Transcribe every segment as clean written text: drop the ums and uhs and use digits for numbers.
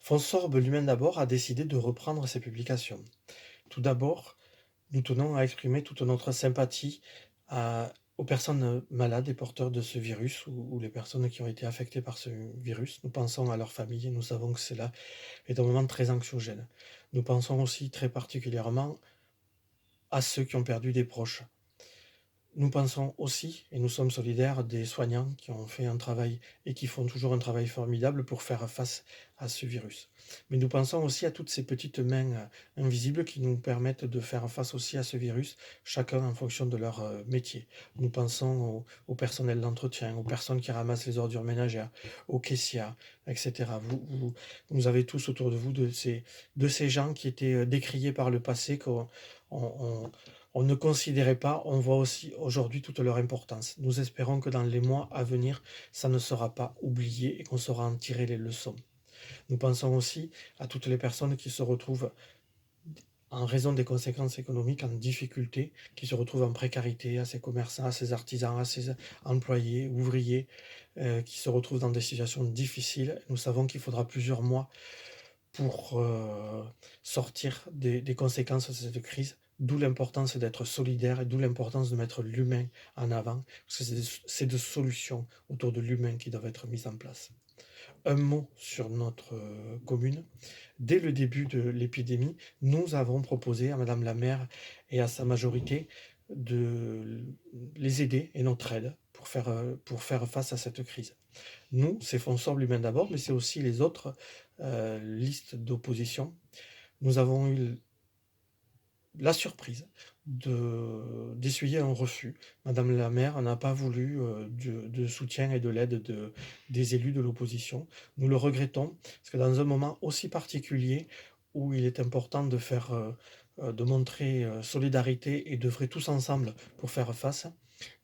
Fonsorbe l'humain d'abord a décidé de reprendre ses publications. Tout d'abord, nous tenons à exprimer toute notre sympathie aux personnes malades et porteurs de ce virus ou les personnes qui ont été affectées par ce virus. Nous pensons à leurs familles et nous savons que cela est un moment très anxiogène. Nous pensons aussi très particulièrement à ceux qui ont perdu des proches. Nous pensons aussi, et nous sommes solidaires, des soignants qui ont fait un travail et qui font toujours un travail formidable pour faire face à ce virus. Mais nous pensons aussi à toutes ces petites mains invisibles qui nous permettent de faire face aussi à ce virus, chacun en fonction de leur métier. Nous pensons au personnel d'entretien, aux personnes qui ramassent les ordures ménagères, aux caissières, etc. Vous avez tous autour de vous de ces gens qui étaient décriés par le passé, on ne considérait pas, on voit aussi aujourd'hui toute leur importance. Nous espérons que dans les mois à venir, ça ne sera pas oublié et qu'on saura en tirer les leçons. Nous pensons aussi à toutes les personnes qui se retrouvent, en raison des conséquences économiques, en difficulté, qui se retrouvent en précarité, à ces commerçants, à ces artisans, à ces employés, ouvriers, qui se retrouvent dans des situations difficiles. Nous savons qu'il faudra plusieurs mois pour sortir des conséquences de cette crise. D'où l'importance d'être solidaire et d'où l'importance de mettre l'humain en avant, parce que c'est de solutions autour de l'humain qui doivent être mises en place. Un mot sur notre commune. Dès le début de l'épidémie, nous avons proposé à Madame la maire et à sa majorité de les aider et notre aide pour faire face à cette crise. Nous, c'est Fonsorbe l'humain d'abord, mais c'est aussi les autres listes d'opposition. Nous avons eu la surprise d'essuyer un refus. Madame la maire n'a pas voulu de soutien et de l'aide des élus de l'opposition. Nous le regrettons, parce que dans un moment aussi particulier où il est important de montrer solidarité et d'œuvrer tous ensemble pour faire face,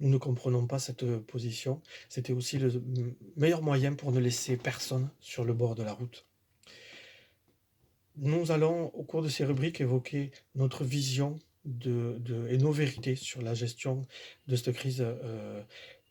nous ne comprenons pas cette position. C'était aussi le meilleur moyen pour ne laisser personne sur le bord de la route. Nous allons, au cours de ces rubriques, évoquer notre vision et nos vérités sur la gestion de cette crise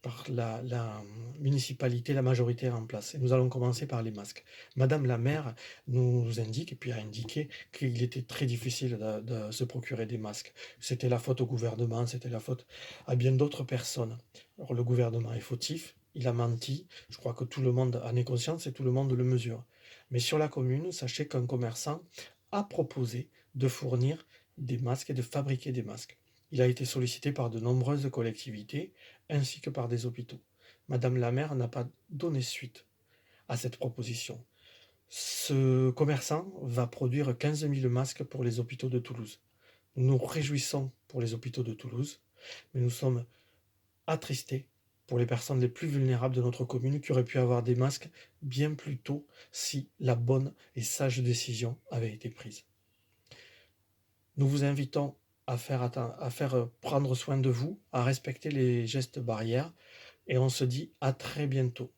par la municipalité, la majorité en place. Et nous allons commencer par les masques. Madame la maire nous indique, et puis a indiqué, qu'il était très difficile de se procurer des masques. C'était la faute au gouvernement, c'était la faute à bien d'autres personnes. Alors le gouvernement est fautif, il a menti, je crois que tout le monde en est conscient et tout le monde le mesure. Mais sur la commune, sachez qu'un commerçant a proposé de fournir des masques et de fabriquer des masques. Il a été sollicité par de nombreuses collectivités ainsi que par des hôpitaux. Madame la maire n'a pas donné suite à cette proposition. Ce commerçant va produire 15 000 masques pour les hôpitaux de Toulouse. Nous nous réjouissons pour les hôpitaux de Toulouse, mais nous sommes attristés pour les personnes les plus vulnérables de notre commune qui auraient pu avoir des masques bien plus tôt si la bonne et sage décision avait été prise. Nous vous invitons à faire prendre soin de vous, à respecter les gestes barrières et on se dit à très bientôt.